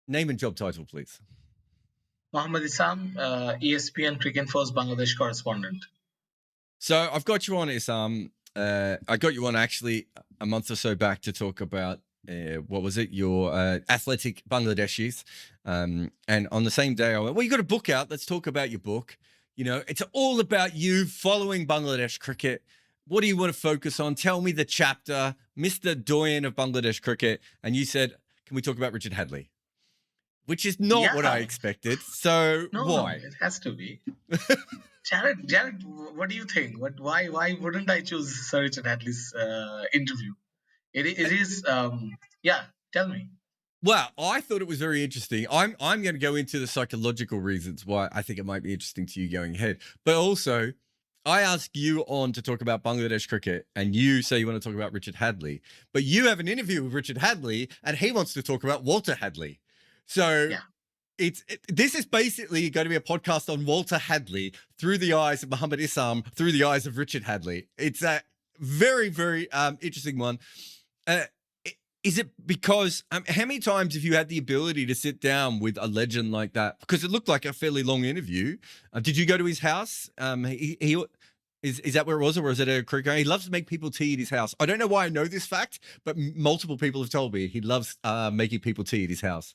Name and job title, please. Mohammad Isam, ESPN Cricket Force Bangladesh correspondent. So I've got you on, Isam. I got you on actually a month or so back to talk about what was it? Your athletic Bangladeshis. And on the same day, I went, well, you got a book out. Let's talk about your book. You know, it's all about you following Bangladesh cricket. What do you want to focus on? Tell me the chapter, Mr. Doyen of Bangladesh cricket. And you said, can we talk about Richard Hadlee? Which is not what I expected. So why? No, it has to be. Jarrod, what do you think? Why wouldn't I choose Sir Richard Hadlee's interview? It is, tell me. Well, I thought it was very interesting. I'm going to go into the psychological reasons why I think it might be interesting to you going ahead. But also, I asked you on to talk about Bangladesh cricket, and you say you want to talk about Richard Hadlee. But you have an interview with Richard Hadlee, and he wants to talk about Walter Hadlee. So this is basically going to be a podcast on Walter Hadlee through the eyes of Mohammad Isam, through the eyes of Richard Hadlee. It's a very, very interesting one. Is it because how many times have you had the ability to sit down with a legend like that? Because it looked like a fairly long interview. Did you go to his house? Is that where it was, or was it a cricket? He loves to make people tea at his house. I don't know why I know this fact, but multiple people have told me he loves making people tea at his house.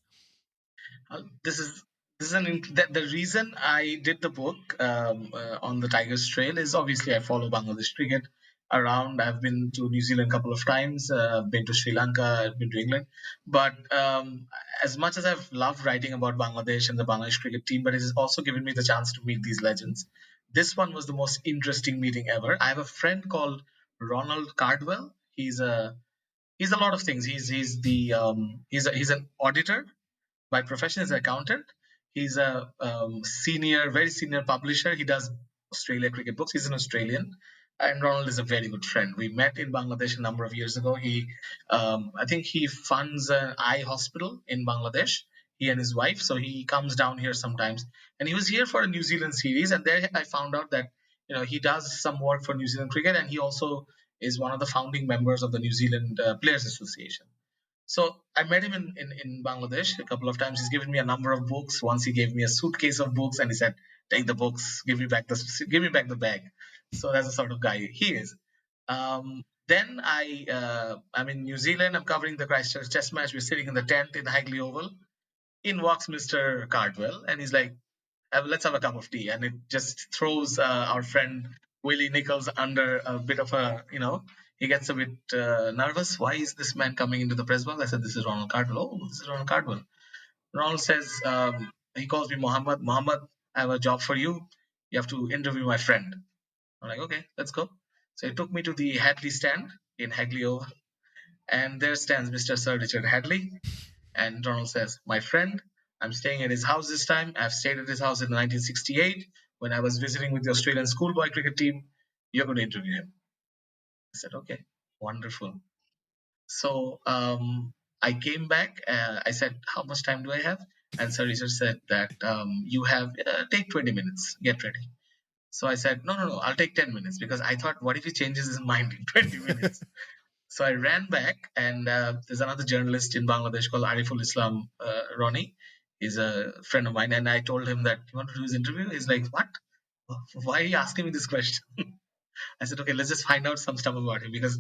This is the reason I did the book on the Tigers Trail is obviously I follow Bangladesh cricket around. I've been to New Zealand a couple of times, been to Sri Lanka, I've been to England. But as much as I've loved writing about Bangladesh and the Bangladesh cricket team, but it has also given me the chance to meet these legends. This one was the most interesting meeting ever. I have a friend called Ronald Cardwell. He's a lot of things. He's an auditor by profession. Is an accountant. He's a very senior publisher. He does Australia cricket books. He's an Australian, and Ronald is a very good friend. We met in Bangladesh a number of years ago. I think he funds an eye hospital in Bangladesh. He and his wife, so he comes down here sometimes. And he was here for a New Zealand series, and there I found out that he does some work for New Zealand cricket, and he also is one of the founding members of the New Zealand Players Association. So I met him in Bangladesh a couple of times. He's given me a number of books. Once he gave me a suitcase of books and he said, "Take the books, give me back the bag." So that's the sort of guy he is. Then I'm in New Zealand. I'm covering the Christchurch Test match. We're sitting in the tent in Hagley Oval. In walks Mr. Cardwell and he's like, "Let's have a cup of tea." And it just throws our friend Willie Nichols under a bit of he gets a bit nervous. Why is this man coming into the press box? I said, "This is Ronald Cardwell." "Oh, this is Ronald Cardwell." Ronald says, he calls me Mohammed. "Mohammed, I have a job for you. You have to interview my friend." I'm like, "Okay, let's go." So he took me to the Hadlee stand in Hagley Oval. And there stands Mr. Sir Richard Hadlee. And Ronald says, "My friend, I'm staying at his house this time. I've stayed at his house in 1968 when I was visiting with the Australian schoolboy cricket team. You're going to interview him." I said, "Okay, wonderful." So I came back. I said, "How much time do I have?" And Sir Richard said that you have take 20 minutes. Get ready. So I said, no, I'll take 10 minutes because I thought, what if he changes his mind in 20 minutes? So I ran back, and there's another journalist in Bangladesh called Ariful Islam Ronnie. He's a friend of mine, and I told him that you want to do his interview. He's like, "What? Why are you asking me this question?" I said, "Okay, let's just find out some stuff about him because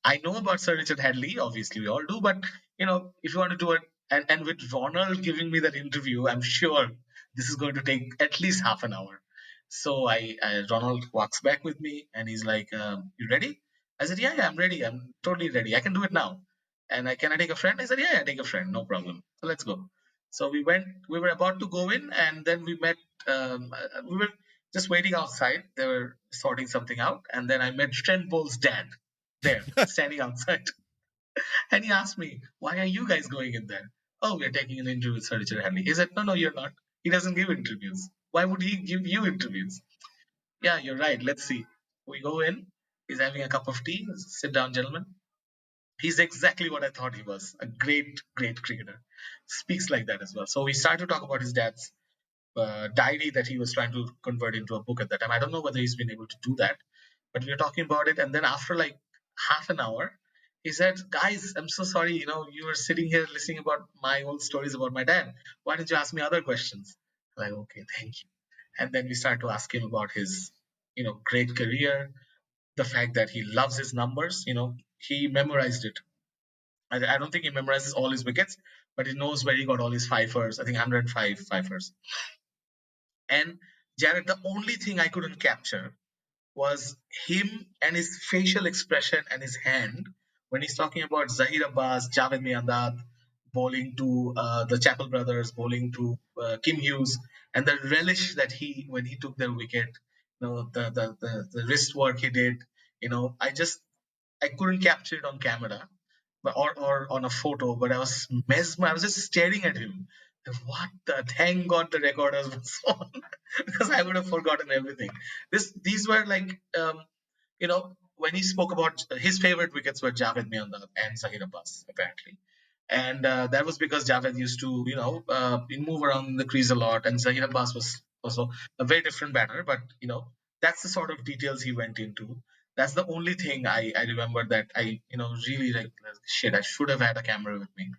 I know about Sir Richard Hadlee. Obviously, we all do, but if you want to do it, and with Ronald giving me that interview, I'm sure this is going to take at least half an hour." So Ronald walks back with me, and he's like, "You ready?" I said, yeah, I'm ready. I'm totally ready. I can do it now. And can I take a friend? I said, yeah, take a friend. No problem. So let's go. So we were about to go in, and then we met, we were just waiting outside. They were sorting something out. And then I met Trent Boll's dad there, standing outside. And he asked me, "Why are you guys going in there?" "Oh, we're taking an interview with Sir Richard Hadlee." He said, no, you're not. He doesn't give interviews. Why would he give you interviews? Yeah, you're right. Let's see. We go in. He's having a cup of tea. Sit down, gentlemen. He's exactly what I thought he was. A great, great cricketer. Speaks like that as well. So we started to talk about his dad's diary that he was trying to convert into a book at that time. I don't know whether he's been able to do that, but we were talking about it. And then after like half an hour, He said, "Guys, I'm so sorry. You were sitting here listening about my old stories about my dad. Why didn't you ask me other questions?" I'm like, okay, thank you. And then we start to ask him about his, great career, the fact that he loves his numbers. He memorized it. I don't think he memorizes all his wickets, but he knows where he got all his fifers. I think 105 fifers. And Jarrod, the only thing I couldn't capture was him and his facial expression and his hand when he's talking about Zahir Abbas, Javed Miandad bowling to the Chappell brothers, bowling to Kim Hughes, and the relish that when he took their wicket, the wrist work he did, I couldn't capture it on camera, or on a photo, but I was mesmerized. I was just staring at him. What the? Thank God the recorders was on, because I would have forgotten everything. These were like, when he spoke about his favorite wickets were Javed Miandad and Zahir Abbas, apparently. And that was because Javed used to, move around the crease a lot, and Zahir Abbas was also a very different batter. But that's the sort of details he went into. That's the only thing I remember that I, really like. Shit, I should have had a camera with me.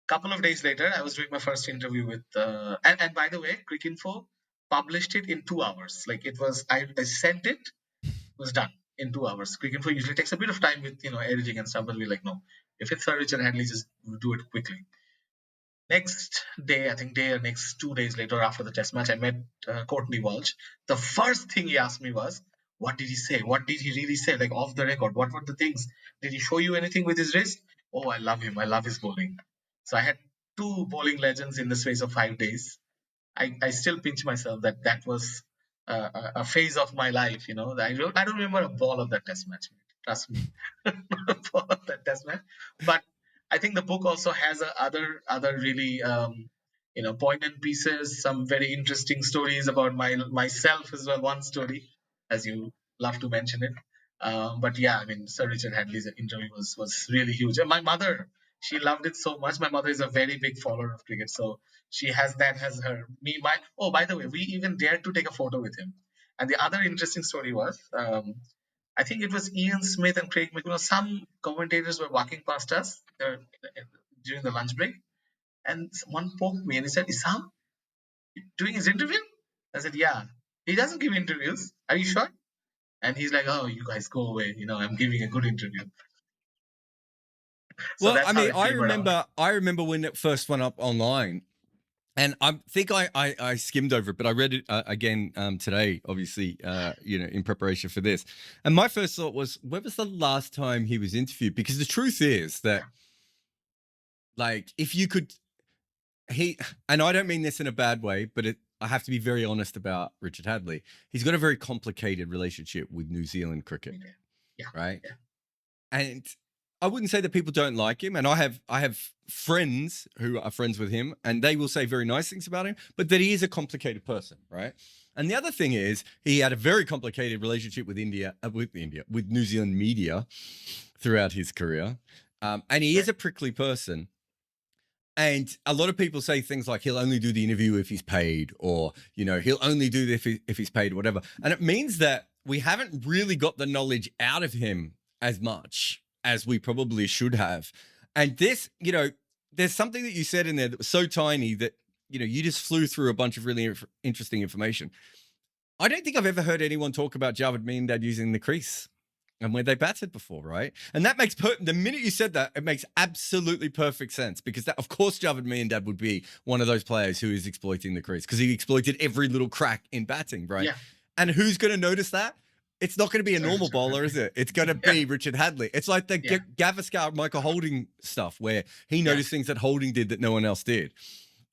Couple of days later, I was doing my first interview with, and by the way, Cricinfo published it in 2 hours. Like it was, I sent it, was done in 2 hours. Cricinfo usually takes a bit of time with editing and stuff, but we're like, no, if it's Sir Richard Hadlee, just do it quickly. Next day, I think next 2 days later after the test match, I met Courtney Walsh. The first thing he asked me was, what did he say? What did he really say? Like off the record, what were the things? Did he show you anything with his wrist? Oh, I love him. I love his bowling. So I had two bowling legends in the space of 5 days. I still pinch myself that was a phase of my life. I don't remember a ball of that test match. Trust me, a ball of that test match. But I think the book also has other really poignant pieces, some very interesting stories about myself as well. One story, as you love to mention it. But yeah, I mean, Sir Richard Hadley's interview was really huge. And my mother, she loved it so much. My mother is a very big follower of cricket, so she has that as her me. My Oh, by the way, we even dared to take a photo with him. And the other interesting story was, I think it was Ian Smith and Craig McMillan. Some commentators were walking past us during the lunch break, and one poked me and he said, "Isam, doing his interview?" I said, "Yeah." He doesn't give interviews. Are you sure? And he's like, "Oh, you guys go away. I'm giving a good interview." So Well, that's I how mean, it came around. I remember when it first went up online, and I think I skimmed over it, but I read it again today, obviously, in preparation for this. And my first thought was, when was the last time he was interviewed? Because the truth is that, like, if you could, and I don't mean this in a bad way, but I have to be very honest about Richard Hadlee. He's got a very complicated relationship with New Zealand cricket, Yeah. right? Yeah. And I wouldn't say that people don't like him, and I have friends who are friends with him, and they will say very nice things about him, but that he is a complicated person, right? And the other thing is, he had a very complicated relationship with with New Zealand media throughout his career, and he is a prickly person. And a lot of people say things like he'll only do the interview if he's paid, or he'll only do this if he's paid, whatever. And it means that we haven't really got the knowledge out of him as much as we probably should have. And this, there's something that you said in there that was so tiny that you just flew through a bunch of really interesting information. I don't think I've ever heard anyone talk about Javed Miandad using the crease and where they batted before, right? And that makes the minute you said that, it makes absolutely perfect sense, because that, of course, Javed Miandad would be one of those players who is exploiting the crease, because he exploited every little crack in batting, right? Yeah. And who's going to notice that? It's not going to be a normal bowler, is it? It's going to be Richard Hadlee. It's like the Gavaskar, Michael Holding stuff, where he noticed things that Holding did that no one else did.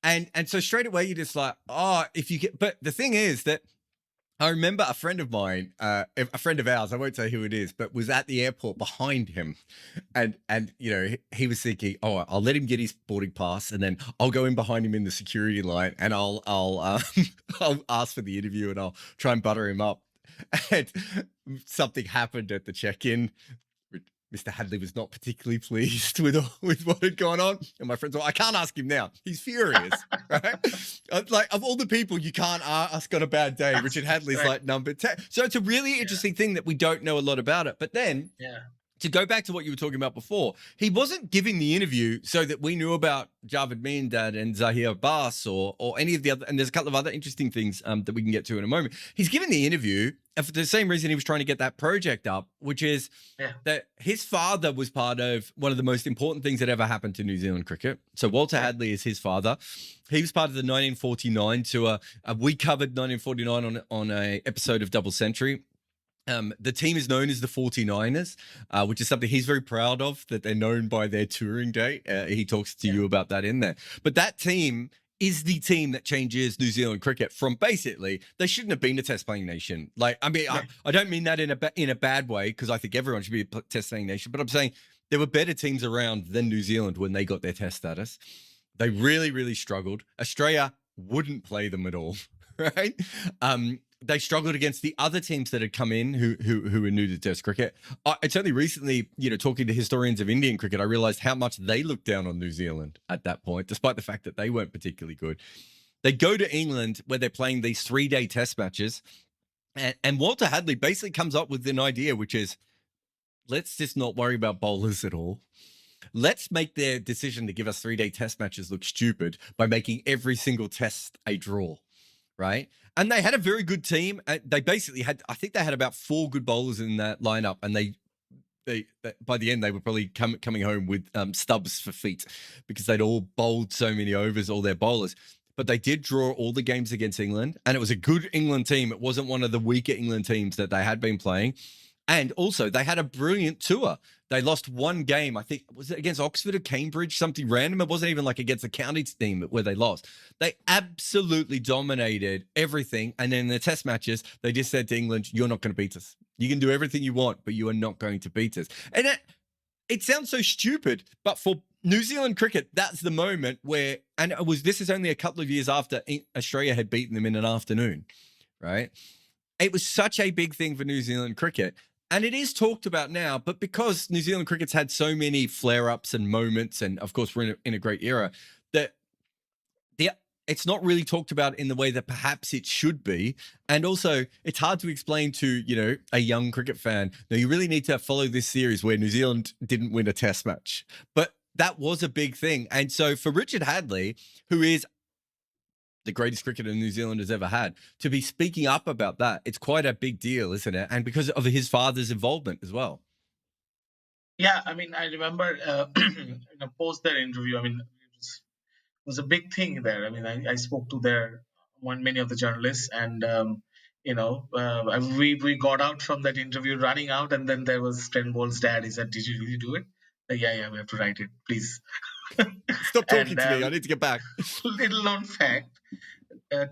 And so straight away, you're just like, oh, if you get, but the thing is that I remember a friend of mine, a friend of ours, I won't say who it is, but was at the airport behind him. And he was thinking, oh, I'll let him get his boarding pass, and then I'll go in behind him in the security line, and I'll I'll ask for the interview, and I'll try and butter him up. And something happened at the check-in. Mr. Hadlee was not particularly pleased with what had gone on. And my friends were, I can't ask him now. He's furious, right? Like, of all the people you can't ask on a bad day, Richard Hadlee's like number 10. So it's a really interesting thing that we don't know a lot about it. But then to go back to what you were talking about before, he wasn't giving the interview so that we knew about Javed Miandad and Zahir Abbas or any of the other. And there's a couple of other interesting things that we can get to in a moment. He's giving the interview for the same reason he was trying to get that project up, which is that his father was part of one of the most important things that ever happened to New Zealand cricket. So Walter Hadlee is his father. He was part of the 1949 tour. We covered 1949 on a episode of Double Century. The team is known as the 49ers, which is something he's very proud of, that they're known by their touring date. He talks to you about that in there. But that team is the team that changes New Zealand cricket from basically, they shouldn't have been a test playing nation. Like, I mean, I don't mean that in a bad way, because I think everyone should be a test playing nation, but I'm saying there were better teams around than New Zealand when they got their test status. They really, really struggled. Australia wouldn't play them at all, right? They struggled against the other teams that had come in who were new to Test cricket. It's only recently, talking to historians of Indian cricket, I realized how much they looked down on New Zealand at that point, despite the fact that they weren't particularly good. They go to England where they're playing these 3-day test matches. And Walter Hadlee basically comes up with an idea, which is, let's just not worry about bowlers at all. Let's make their decision to give us 3-day test matches look stupid by making every single test a draw. Right. And they had a very good team. They basically had, I think they had about 4 good bowlers in that lineup. And they by the end, they were probably coming home with stubs for feet because they'd all bowled so many overs, all their bowlers. But they did draw all the games against England. And it was a good England team. It wasn't one of the weaker England teams that they had been playing. And also, they had a brilliant tour. They lost one game, I think, was it against Oxford or Cambridge, something random? It wasn't even like against a county team where they lost. They absolutely dominated everything. And then in the test matches, they just said to England, you're not going to beat us. You can do everything you want, but you are not going to beat us. And it sounds so stupid, but for New Zealand cricket, that's the moment where, and this is only a couple of years after Australia had beaten them in an afternoon, right? It was such a big thing for New Zealand cricket. And it is talked about now, but because New Zealand cricket's had so many flare-ups and moments, and of course we're in a great era, that it's not really talked about in the way that perhaps it should be. And also, it's hard to explain to, a young cricket fan, no, you really need to follow this series where New Zealand didn't win a test match. But that was a big thing. And so for Richard Hadlee, who is the greatest cricketer New Zealand has ever had, to be speaking up about that, it's quite a big deal, isn't it? And because of his father's involvement as well. Yeah, I mean, I remember post their interview. I mean, it was a big thing there. I mean, I spoke to many of the journalists, and we got out from that interview running out, and then there was Trent dad. He said, "Did you really do it?" Yeah, we have to write it, please. Stop talking to me. I need to get back. Little known fact.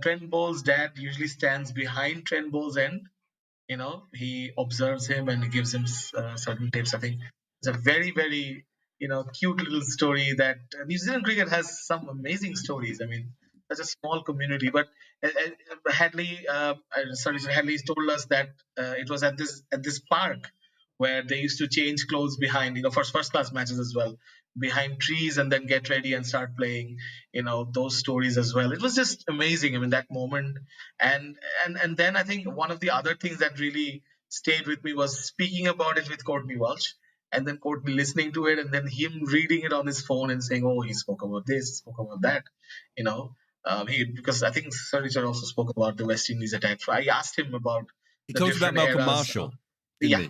Trent Bowles' dad usually stands behind Trent Bowles' end. He observes him and he gives him certain tips. I think it's a very, very, cute little story that New Zealand cricket has some amazing stories. I mean, such a small community. But Hadlee told us that it was at this park where they used to change clothes behind, first class matches as well, behind trees, and then get ready and start playing, those stories as well. It was just amazing. I mean, that moment. And then I think one of the other things that really stayed with me was speaking about it with Courtney Walsh, and then Courtney listening to it, and then him reading it on his phone and saying, oh, he spoke about this, spoke about that, because I think Sir Richard also spoke about the West Indies attack. I asked him about he the talks about different Malcolm eras. Marshall. Yeah,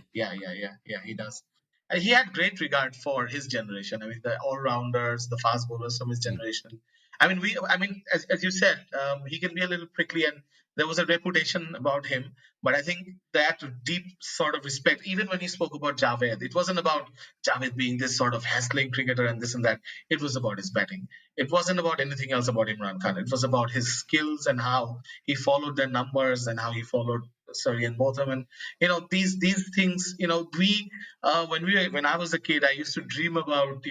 he does. And he had great regard for his generation. I mean, the all-rounders, the fast bowlers from his generation. I mean, as you said, he can be a little prickly, and there was a reputation about him. But I think that deep sort of respect, even when he spoke about Javed, it wasn't about Javed being this sort of hassling cricketer and this and that. It was about his batting. It wasn't about anything else about Imran Khan. It was about his skills and how he followed their numbers and how he followed Surrey and Botham. And these things, when I was a kid, I used to dream about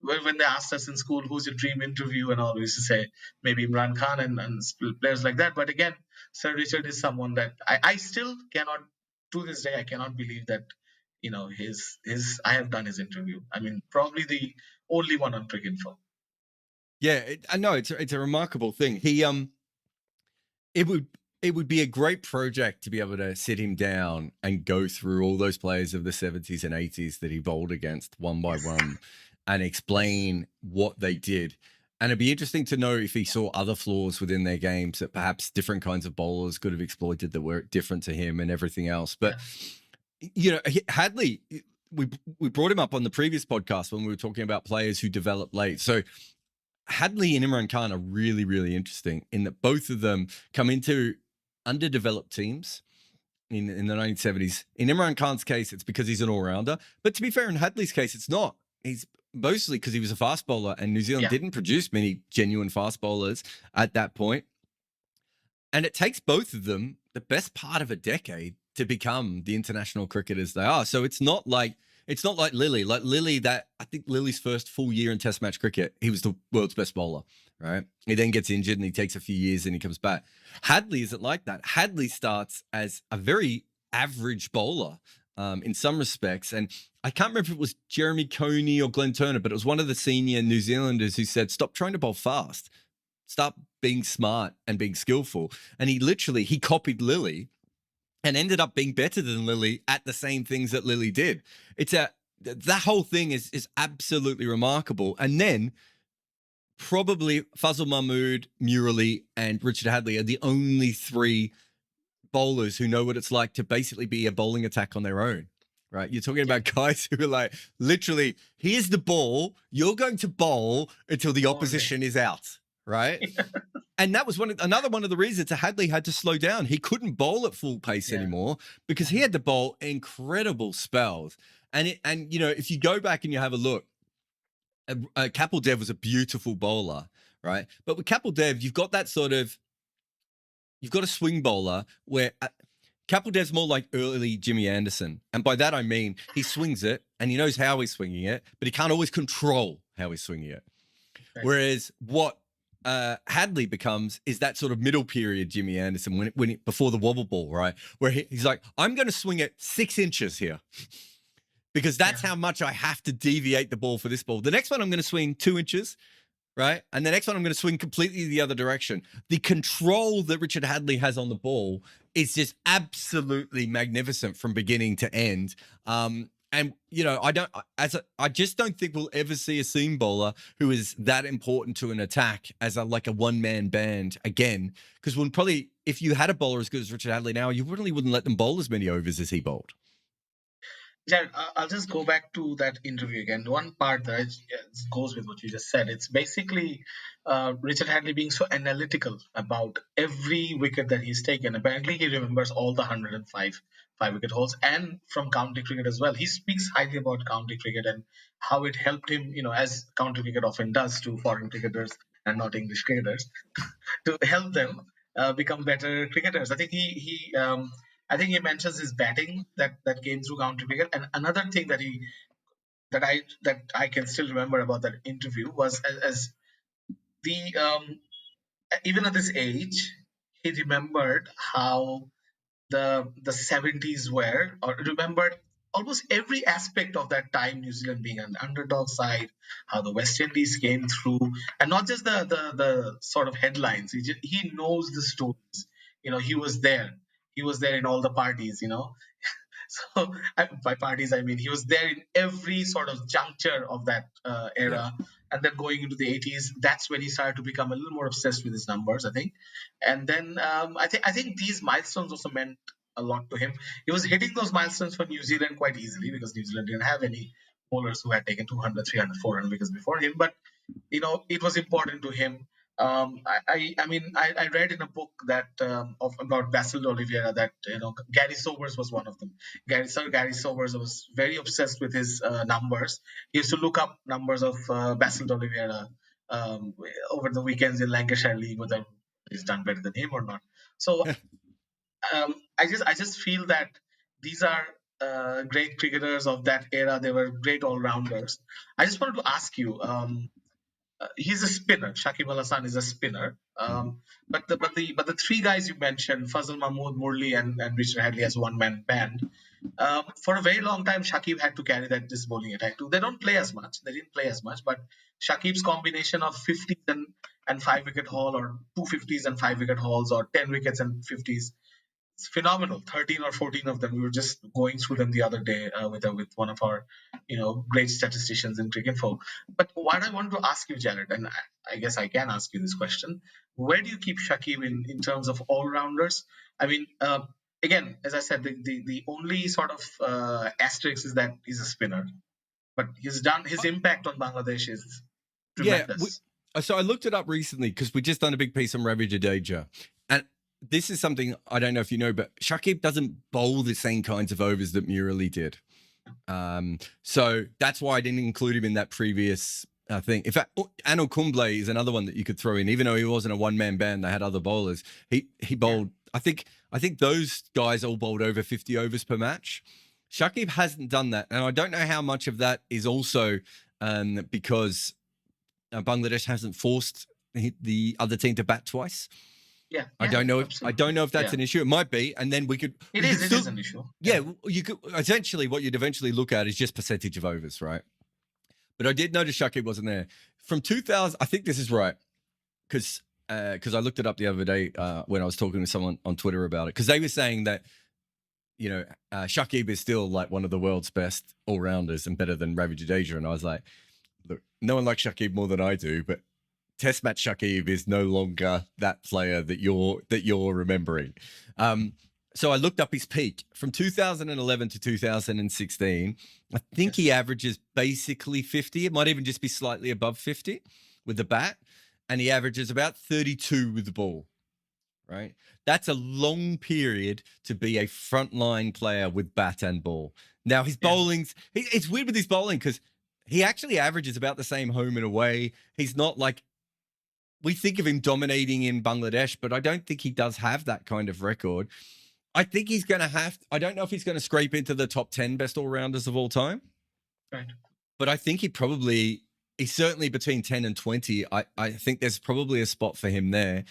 when they asked us in school who's your dream interview, and all, we used to say maybe Imran Khan and players like that. But again, Sir Richard is someone that I still cannot, to this day, I cannot believe that his I have done his interview. I mean, probably the only one on Cricinfo. Yeah, I know it's a remarkable thing. He it would it would be a great project to be able to sit him down and go through all those players of the 70s and 80s that he bowled against one by one and explain what they did. And it'd be interesting to know if he saw other flaws within their games that perhaps different kinds of bowlers could have exploited that were different to him and everything else. But, you know, Hadlee, we brought him up on the previous podcast when we were talking about players who develop late. So Hadlee and Imran Khan are really, really interesting in that both of them come into underdeveloped teams in the 1970s. In Imran Khan's case, it's because he's an all-rounder. But to be fair, in Hadlee's case, it's not. He's mostly because he was a fast bowler, and New Zealand didn't produce many genuine fast bowlers at that point. And it takes both of them the best part of a decade to become the international cricketers they are. So it's not like Lillee. Like Lillee, that I think Lillee's first full year in Test match cricket, he was the world's best bowler, right? He then gets injured and he takes a few years and he comes back. Hadlee isn't like that. Hadlee starts as a very average bowler in some respects. And I can't remember if it was Jeremy Coney or Glenn Turner, but it was one of the senior New Zealanders who said, stop trying to bowl fast. Stop being smart and being skillful. And he copied Lillee and ended up being better than Lillee at the same things that Lillee did. That whole thing is absolutely remarkable. And then probably Fazal Mahmood, Murali, and Richard Hadlee are the only three bowlers who know what it's like to basically be a bowling attack on their own, right? You're talking about guys who are like, literally, here's the ball, you're going to bowl until the opposition is out, right? And that was another one of the reasons that Hadlee had to slow down. He couldn't bowl at full pace anymore because he had to bowl incredible spells. And you know, if you go back and you have a look, Kapil Dev was a beautiful bowler, right? But with Kapil Dev, you've got a swing bowler where Kapil Dev's more like early Jimmy Anderson. And by that, I mean, he swings it and he knows how he's swinging it, but he can't always control how he's swinging it. Right. Whereas what Hadlee becomes is that sort of middle period Jimmy Anderson before the wobble ball, right? Where he's like, I'm going to swing it 6 inches here because that's how much I have to deviate the ball for this ball. The next one I'm going to swing 2 inches, right? And the next one I'm going to swing completely the other direction. The control that Richard Hadlee has on the ball is just absolutely magnificent from beginning to end. And, you know, I just don't think we'll ever see a seam bowler who is that important to an attack as like a one-man band again. Because if you had a bowler as good as Richard Hadlee now, you really wouldn't let them bowl as many overs as he bowled. Jarrod, I'll just go back to that interview again. One part that goes with what you just said. It's basically Richard Hadlee being so analytical about every wicket that he's taken. Apparently, he remembers all the 105 5-wicket hauls, and from county cricket as well. He speaks highly about county cricket and how it helped him, you know, as county cricket often does to foreign cricketers and not English cricketers, to help them become better cricketers. I think he mentions his batting that came through county cricket. And another thing that I can still remember about that interview was as even at this age, he remembered how the 70s were, or remembered almost every aspect of that time, New Zealand being an underdog side, how the West Indies came through, and not just the sort of headlines. He knows the stories. You know, he was there. He was there in all the parties, you know. So by parties, I mean he was there in every sort of juncture of that era. And then going into the 80s, that's when he started to become a little more obsessed with his numbers, I think. And then I think these milestones also meant a lot to him. He was hitting those milestones for New Zealand quite easily because New Zealand didn't have any bowlers who had taken 200, 300, 400 wickets before him. But, you know, it was important to him. I read in a book that about Basil D'Oliveira that, you know, Gary Sobers was one of them. Sir Gary Sobers was very obsessed with his numbers. He used to look up numbers of Basil D'Oliveira over the weekends in Lancashire League, whether he's done better than him or not. So I just feel that these are great cricketers of that era. They were great all rounders. I just wanted to ask you. He's a spinner. Shakib Al Hasan is a spinner. But the three guys you mentioned, Fazal Mahmood, Murali, and Richard Hadlee as one man band. For a very long time, Shakib had to carry this bowling attack too. They don't play as much. They didn't play as much, but Shakib's combination of 50s and 5 wicket haul, or 250s and 5 wicket hauls, or 10 wickets and 50s, it's phenomenal. 13 or 14 of them. We were just going through them the other day with one of our great statisticians in Cricinfo. But what I want to ask you, Jarrod, and I guess I can ask you this question: where do you keep Shakib in terms of all rounders? I mean, again, as I said, the only sort of asterisk is that he's a spinner, but his impact on Bangladesh is tremendous. So I looked it up recently because we just done a big piece on Ravi Jadeja, and this is something I don't know if you know, but Shakib doesn't bowl the same kinds of overs that Murali did. So that's why I didn't include him in that previous thing. In fact, Anil Kumble is another one that you could throw in, even though he wasn't a one-man band. They had other bowlers. He bowled. I think those guys all bowled over 50 overs per match. Shakib hasn't done that, and I don't know how much of that is also because Bangladesh hasn't forced the other team to bat twice. Yeah, I don't know if that's an issue. It might be, and then we could. It is an issue. Yeah, you could essentially what you'd eventually look at is just percentage of overs, right? But I did notice Shakib wasn't there from 2000. I think this is right because I looked it up the other day when I was talking to someone on Twitter about it, because they were saying that Shakib is still like one of the world's best all rounders and better than Ravi Jadeja, and I was like, look, no one likes Shakib more than I do, but Test match Shakib is no longer that player that you're remembering. So I looked up his peak from 2011 to 2016. I think he averages basically 50. It might even just be slightly above 50 with the bat, and he averages about 32 with the ball. Right, that's a long period to be a frontline player with bat and ball. Now his bowling's it's weird with his bowling because he actually averages about the same home and away. He's not like. We think of him dominating in Bangladesh, but I don't think he does have that kind of record. I think he's going to have. I don't know if he's going to scrape into the top 10 best all-rounders of all time. Right. But I think he's certainly between 10 and 20. I think there's probably a spot for him there.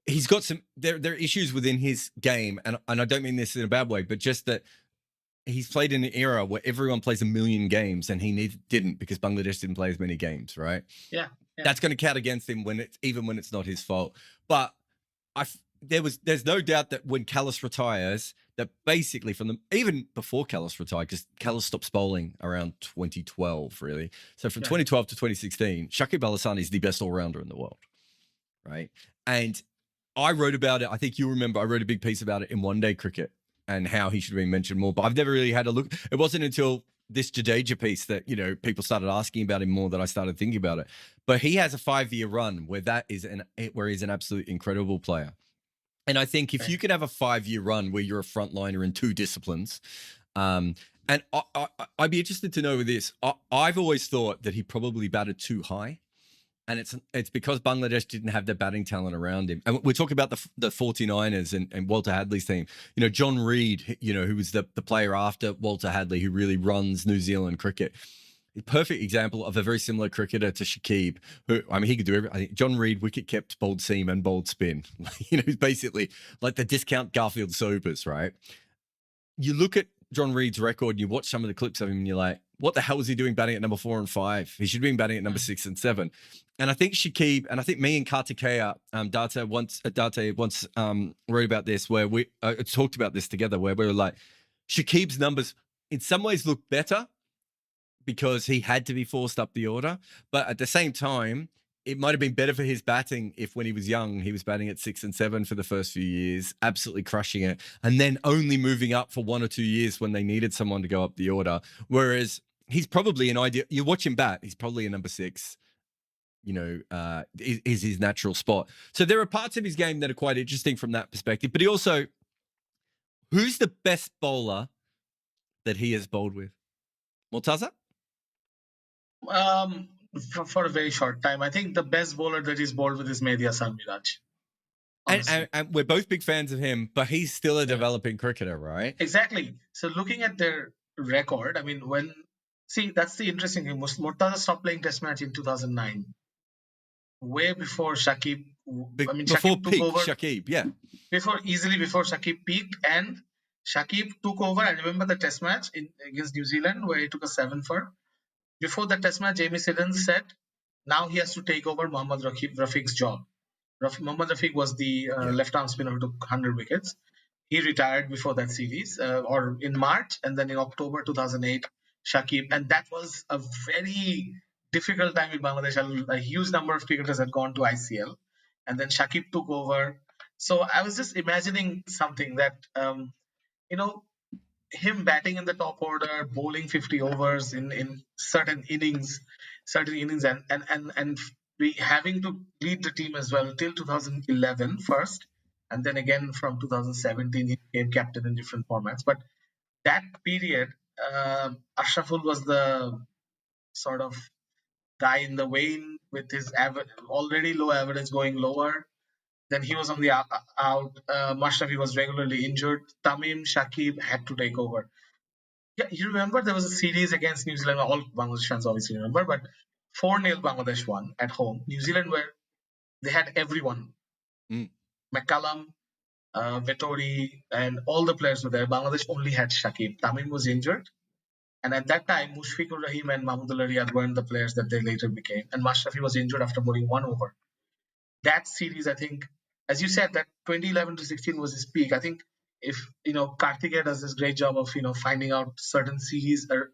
He's got there are issues within his game, and I don't mean this in a bad way, but just that he's played in an era where everyone plays a million games, and he didn't because Bangladesh didn't play as many games, right? Yeah. That's going to count against him when it's not his fault. But there's no doubt that when Callis retires, that basically even before Callis retired, because Callis stops bowling around 2012, really. So from 2012 to 2016, Shakib Al Hasan is the best all-rounder in the world, right? And I wrote about it. I think you remember I wrote a big piece about it in One Day Cricket and how he should be mentioned more. But I've never really had a look. It wasn't until this Jadeja piece that people started asking about him more that I started thinking about it. But he has a 5-year run where he's an absolute incredible player. And I think if you could have a 5-year run where you're a frontliner in 2 disciplines, and I'd be interested to know with this. I've always thought that he probably batted too high. And it's because Bangladesh didn't have their batting talent around him. And we're talking about the 49ers and Walter Hadlee's team. John Reid, who was the player after Walter Hadlee, who really runs New Zealand cricket. A perfect example of a very similar cricketer to Shakib, who, I mean, he could do everything. I think John Reid, wicket kept, bowled seam and bowled spin. He's basically like the discount Garfield Sobers, right? You look at John Reid's record and you watch some of the clips of him and you're like, what the hell is he doing batting at number 4 and 5? He should be batting at number 6 and 7. And I think Shakib, and I think me and Kartikeya, Date once wrote about this, where we talked about this together, where we were like, Shakib's numbers in some ways look better because he had to be forced up the order. But at the same time, it might have been better for his batting if when he was young, he was batting at 6 and 7 for the first few years, absolutely crushing it, and then only moving up for 1 or 2 years when they needed someone to go up the order. Whereas he's probably an ideal, you watch him bat, he's probably a number 6, is his natural spot. So there are parts of his game that are quite interesting from that perspective. But he also, who's the best bowler that he has bowled with? Murtaza? For a very short time, I think the best bowler that he's bowled with is Mehdi Hasan Miraj. And we're both big fans of him, but he's still a developing cricketer, right? Exactly. So looking at their record, I mean, that's the interesting thing. Murtaza stopped playing Test match in 2009, way before Shakib. Before Shakib took over. Shakib, yeah. Before Shakib peaked, and Shakib took over. I remember the test match against New Zealand where he took a 7 for. Before the test match, Jamie Siddons said now he has to take over Mohammad Rafiq's job. Mohammad Rafiq was the left arm spinner who took 100 wickets. He retired before that series, or in March, and then in October 2008, Shakib, and that was a very difficult time in Bangladesh. A huge number of cricketers had gone to ICL, and then Shakib took over. So I was just imagining something that, you know, him batting in the top order, bowling 50 overs in certain innings, and be having to lead the team as well till 2011 first, and then again from 2017 he became captain in different formats. But that period, Ashraful was the sort of guy in the wane with his already low average going lower. Then he was on the out. Mashrafi was regularly injured. Tamim, Shakib had to take over. Yeah, you remember there was a series against New Zealand. All Bangladesh fans obviously remember, but 4-0 Bangladesh won at home. New Zealand were they had everyone. McCallum, Vettori, and all the players were there. Bangladesh only had Shakib. Tamim was injured. And at that time, Mushfiqur Rahim and Mahmudullah Riyad weren't the players that they later became. And Mashrafi was injured after bowling 1 over. That series, I think, as you said, that 2011 to 16 was his peak. I think if Karthikeya does this great job of finding out certain series or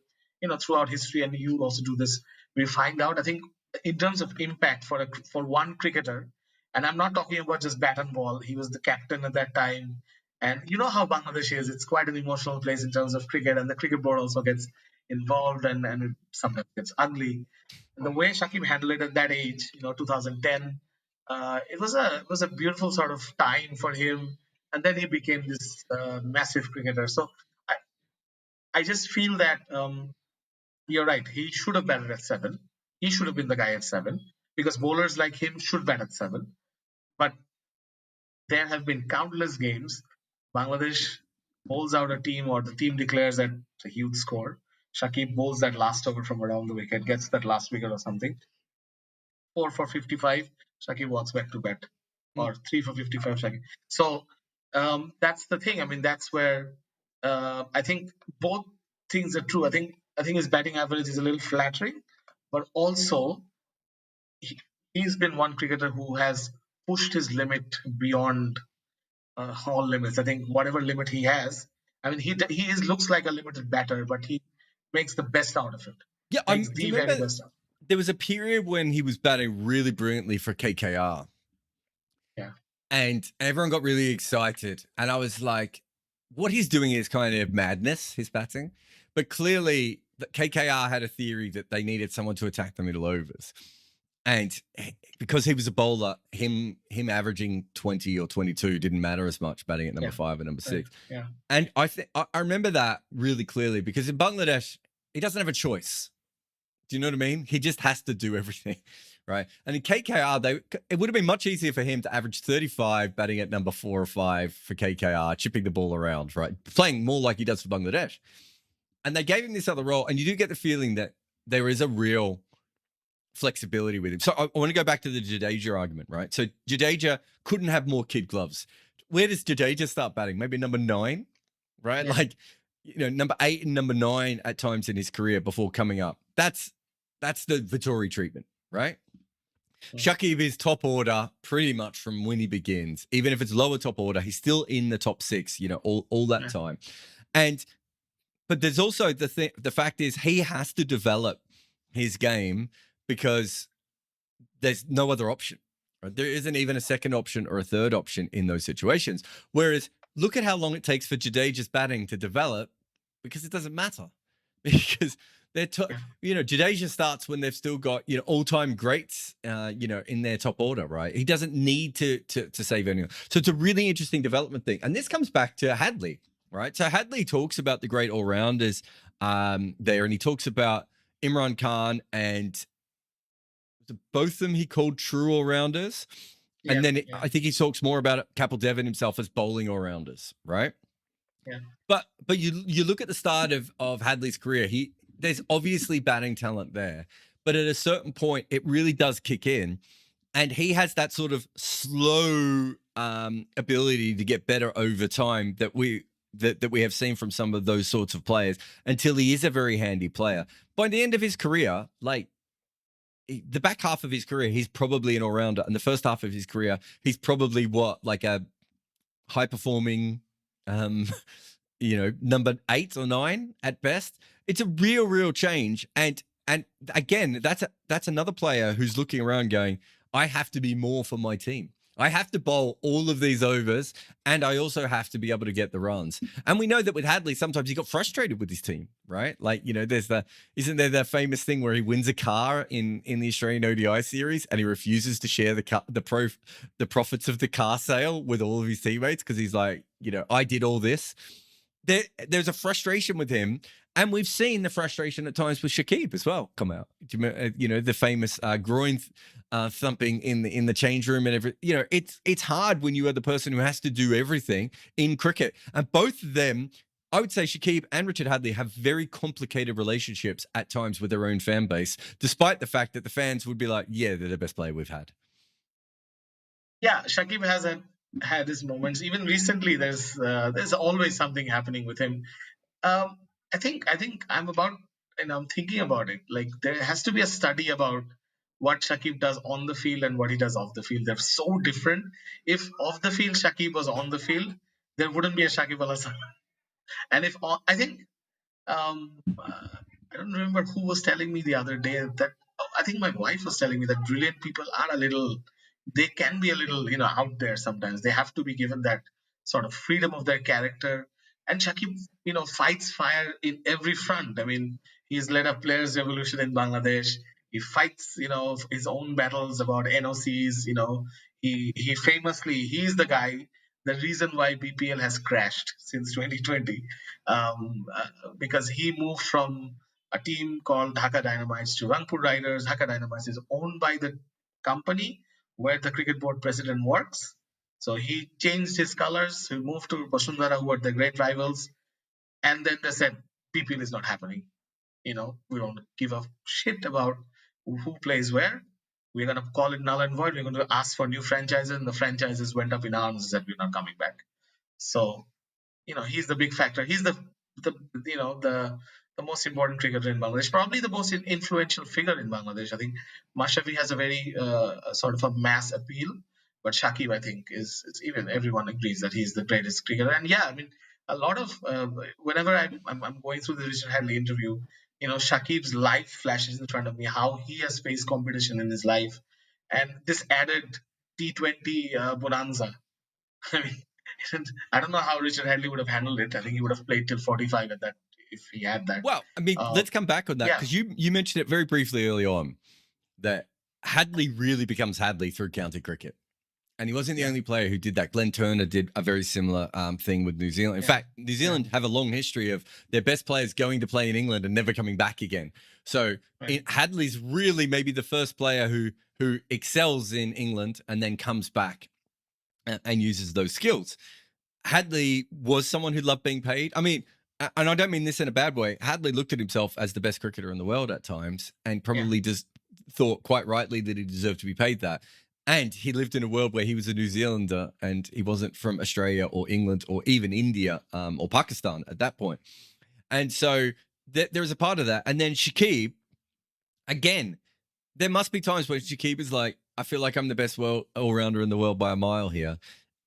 throughout history, and you also do this, we find out. I think in terms of impact for one cricketer, and I'm not talking about just bat and ball. He was the captain at that time, and you know how Bangladesh is. It's quite an emotional place in terms of cricket, and the cricket board also gets involved, and it sometimes gets ugly. And the way Shakib handled it at that age, 2010, it was a beautiful sort of time for him, and then he became this massive cricketer. So I just feel that you're right. He should have batted at 7. He should have been the guy at 7 because bowlers like him should bat at 7. But there have been countless games. Bangladesh bowls out a team, or the team declares that it's a huge score. Shakib bowls that last over from around the wicket, gets that last wicket or something. 4 for 55, Shakib walks back to bat, or 3 for 55, Shakib. So that's the thing. I mean, that's where I think both things are true. I think his batting average is a little flattering, but also he's been one cricketer who has pushed his limit beyond all limits. I think whatever limit he has, I mean, he looks like a limited batter, but he makes the best out of it. Yeah, makes the very best out. There was a period when he was batting really brilliantly for KKR. Yeah. And everyone got really excited. And I was like, what he's doing is kind of madness, his batting. But clearly, KKR had a theory that they needed someone to attack the middle overs. And because he was a bowler, him averaging 20 or 22 didn't matter as much batting at number 5 and number 6. Yeah. And I remember that really clearly because in Bangladesh, he doesn't have a choice. Do you know what I mean? He just has to do everything, right? And in KKR, it would have been much easier for him to average 35 batting at number 4 or 5 for KKR, chipping the ball around, right? Playing more like he does for Bangladesh. And they gave him this other role. And you do get the feeling that there is a real flexibility with him. So I want to go back to the Jadeja argument, right? So Jadeja couldn't have more kid gloves. Where does Jadeja start batting? Maybe number 9, right? Yeah. Like, number 8 and number 9 at times in his career before coming up. That's the Vettori treatment, right? Yeah. Shakib is top order pretty much from when he begins. Even if it's lower top order, he's still in the top 6, all that time. But there's also the fact is he has to develop his game because there's no other option. Right? There isn't even a second option or a third option in those situations. Whereas look at how long it takes for Jadeja's batting to develop because it doesn't matter. Because Jadeja starts when they've still got, all-time greats, in their top order, right? He doesn't need to save anyone. So it's a really interesting development thing. And this comes back to Hadlee, right? So Hadlee talks about the great all-rounders there, and he talks about Imran Khan and both of them he called true all-rounders. Yeah, and then I think he talks more about Kapil Dev himself as bowling all-rounders, right? Yeah. But you look at the start of Hadlee's career, there's obviously batting talent there, but at a certain point, it really does kick in, and he has that sort of slow ability to get better over time that we that we have seen from some of those sorts of players until he is a very handy player. By the end of his career, like the back half of his career, he's probably an all-rounder, and the first half of his career, he's probably like a high-performing, number 8 or 9 at best. It's a real change, and again, that's another player who's looking around going, I have to be more for my team. I have to bowl all of these overs, and I also have to be able to get the runs. And we know that with Hadlee, sometimes he got frustrated with his team, right? Like, isn't there that famous thing where he wins a car in the Australian ODI series, and he refuses to share the profits of the car sale with all of his teammates because he's like, I did all this. There's a frustration with him, and we've seen the frustration at times with Shakib as well come out. The famous groin thumping in the change room and everything. It's hard when you are the person who has to do everything in cricket. And both of them, I would say Shakib and Richard Hadlee, have very complicated relationships at times with their own fan base, despite the fact that the fans would be like, yeah, they're the best player we've had. Yeah, Shakib has had his moments. Even recently, there's always something happening with him. I think I'm thinking about it. Like, there has to be a study about what Shakib does on the field and what he does off the field. They're so different. If off the field Shakib was on the field, there wouldn't be a Shakib Al Hasan. And I think I don't remember who was telling me the other day that I think my wife was telling me that brilliant people are they can be a little out there sometimes. They have to be given that sort of freedom of their character. And Shakib, fights fire in every front. I mean, he's led a players' revolution in Bangladesh. He fights, his own battles about NOCs. He famously, he's the guy, the reason why BPL has crashed since 2020, because he moved from a team called Dhaka Dynamites to Rangpur Riders. Dhaka Dynamites is owned by the company where the cricket board president works. So he changed his colors. He moved to Basundhara, who were the great rivals. And then they said, PPL is not happening. We don't give a shit about who plays where. We're going to call it null and void. We're going to ask for new franchises. And the franchises went up in arms that we're not coming back. So, he's the big factor. He's the most important cricketer in Bangladesh, probably the most influential figure in Bangladesh. I think Mashrafi has a very sort of a mass appeal, but Shakib, I think, is even everyone agrees that he's the greatest cricketer. And yeah, I mean, a lot of whenever I'm going through the Richard Hadlee interview, Shakib's life flashes in front of me, how he has faced competition in his life, and this added T20 bonanza. I mean, I don't know how Richard Hadlee would have handled it. I think he would have played till 45 at that if he had that. Well, I mean, let's come back on that because you mentioned it very briefly early on that Hadlee really becomes Hadlee through county cricket. And he wasn't the only player who did that. Glenn Turner did a very similar thing with New Zealand. In fact, New Zealand have a long history of their best players going to play in England and never coming back again. So Hadlee's really maybe the first player who excels in England and then comes back and uses those skills. Hadlee was someone who loved being paid. I mean, and I don't mean this in a bad way. Hadlee looked at himself as the best cricketer in the world at times and probably just thought quite rightly that he deserved to be paid that. And he lived in a world where he was a New Zealander and he wasn't from Australia or England or even India or Pakistan at that point. And so there is a part of that. And then Shakib, again, there must be times where Shakib is like, I feel like I'm the best all-rounder in the world by a mile here.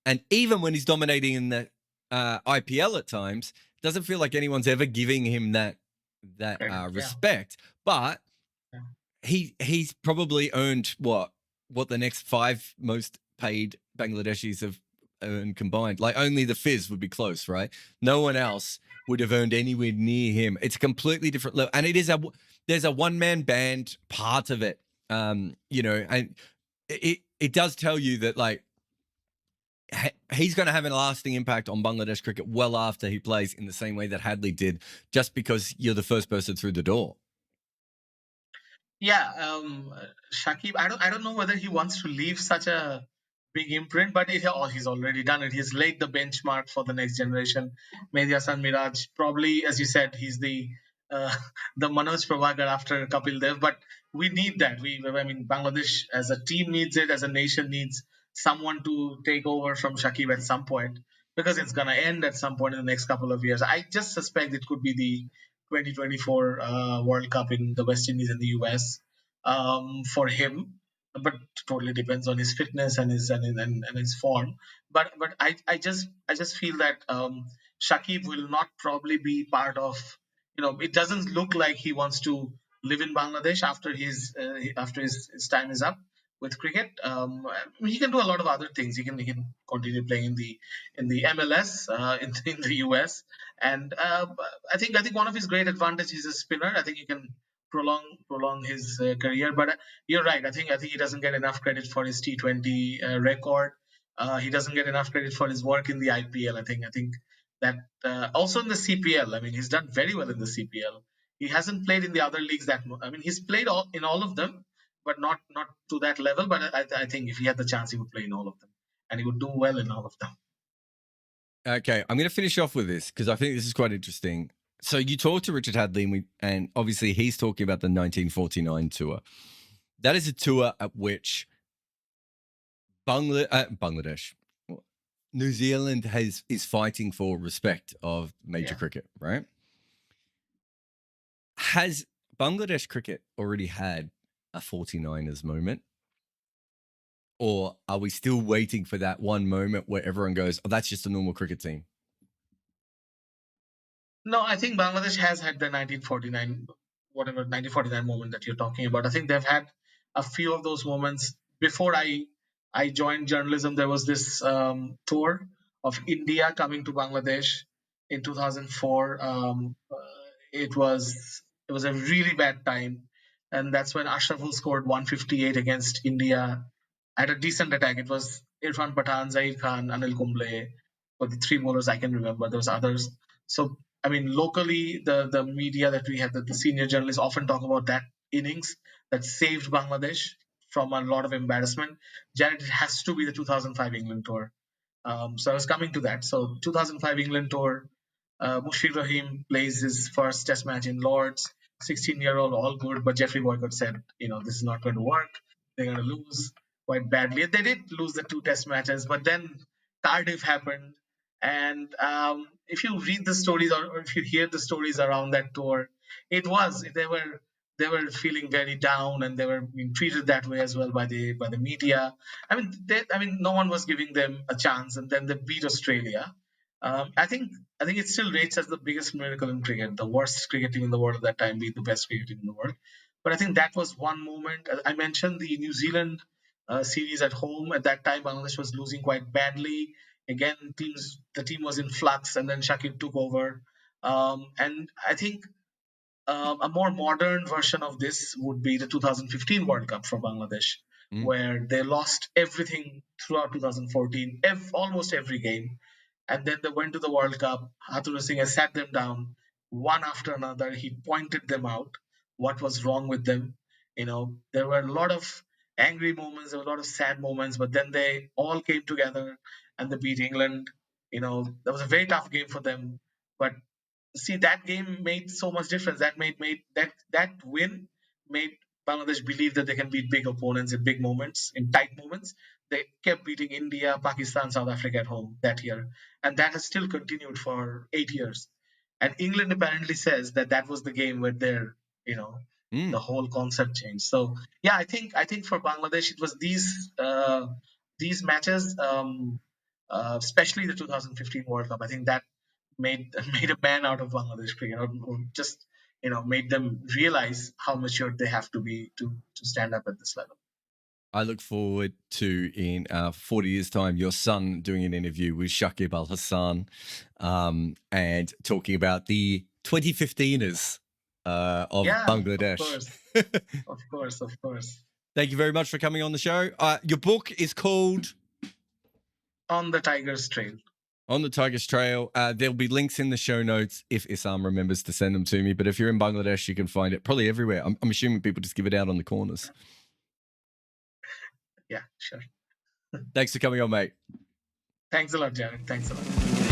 And even when he's dominating in the IPL at times, it doesn't feel like anyone's ever giving him that respect. But he's probably earned what the next 5 most paid Bangladeshis have earned combined. Like only the Fizz would be close, right? No one else would have earned anywhere near him. It's a completely different level. And there's a one-man band part of it. And it does tell you that like he's going to have a lasting impact on Bangladesh cricket well after he plays in the same way that Hadlee did, just because you're the first person through the door. Yeah, Shakib, I don't know whether he wants to leave such a big imprint, but he's already done it. He's laid the benchmark for the next generation. Mehdi Hasan Miraj, probably, as you said, he's the Manoj Prabhakar after Kapil Dev, but we need that. Bangladesh as a team needs it, as a nation needs someone to take over from Shakib at some point. because it's going to end at some point in the next couple of years. I just suspect it could be the 2024 World Cup in the West Indies and the US for him, but totally depends on his fitness and his form. But I just feel that Shakib will not probably be part of. It doesn't look like he wants to live in Bangladesh after his time is up with cricket. He can do a lot of other things. He can continue playing in the MLS in the US, and I think one of his great advantages is a spinner. I think he can prolong his career. But you're right. I think he doesn't get enough credit for his T20 record. He doesn't get enough credit for his work in the IPL. I think that also in the CPL. I mean, he's done very well in the CPL. He hasn't played in the other leagues that much. I mean, he's played in all of them, but not to that level. But I think if he had the chance, he would play in all of them, and he would do well in all of them. Okay, I'm going to finish off with this because I think this is quite interesting. So you talked to Richard Hadlee, and obviously he's talking about the 1949 tour. That is a tour at which Bangladesh, New Zealand is fighting for respect of major cricket, right? Has Bangladesh cricket already had a 49ers moment? Or are we still waiting for that one moment where everyone goes, oh, that's just a normal cricket team? No, I think Bangladesh has had the 1949 moment that you're talking about. I think they've had a few of those moments. Before I joined journalism, there was this tour of India coming to Bangladesh in 2004. It was a really bad time, and that's when Ashraful scored 158 against India at a decent attack. It was Irfan Pathan, Zahir Khan, Anil Kumble for the three bowlers I can remember. There was others. So I mean, locally, the media that we have, the senior journalists often talk about that innings that saved Bangladesh from a lot of embarrassment. Jarrod, it has to be the 2005 England tour. So I was coming to that. So 2005 England tour, Mushfiq Rahim plays his first Test match in Lords. 16-year-old, all good, but Jeffrey Boycott said, this is not going to work. They're going to lose quite badly. They did lose the two Test matches, but then Cardiff happened, and if you read the stories or if you hear the stories around that tour, they were feeling very down, and they were being treated that way as well by the media. I mean, no one was giving them a chance, and then they beat Australia. I think it still rates as the biggest miracle in cricket. The worst cricket team in the world at that time beat the best cricket team in the world. But I think that was one moment. I mentioned the New Zealand series at home. At that time, Bangladesh was losing quite badly. Again, the team was in flux, and then Shakib took over. And I think a more modern version of this would be the 2015 World Cup for Bangladesh, where they lost everything throughout 2014, almost every game. And then they went to the World Cup. Hatun Singh sat them down one after another. He pointed them out what was wrong with them. There were a lot of angry moments, there were a lot of sad moments, but then they all came together and they beat England. That was a very tough game for them. But see, that game made so much difference. That win made Bangladesh believe that they can beat big opponents in big moments, in tight moments. They kept beating India, Pakistan, South Africa at home that year, and that has still continued for 8 years. And England apparently says that was the game where the whole concept changed. So yeah, I think for Bangladesh it was these matches, especially the 2015 World Cup. I think that made a man out of Bangladesh cricket, or just made them realize how mature they have to be to stand up at this level. I look forward to, in 40 years' time, your son doing an interview with Shakib Al Hasan and talking about the 2015ers of Bangladesh. Of course. Thank you very much for coming on the show. Your book is called On the Tiger's Trail. On the Tiger's Trail. There'll be links in the show notes if Isam remembers to send them to me. But if you're in Bangladesh, you can find it probably everywhere. I'm assuming people just give it out on the corners. Yeah, sure. Thanks for coming on, mate. Thanks a lot, Jarrod. Thanks a lot.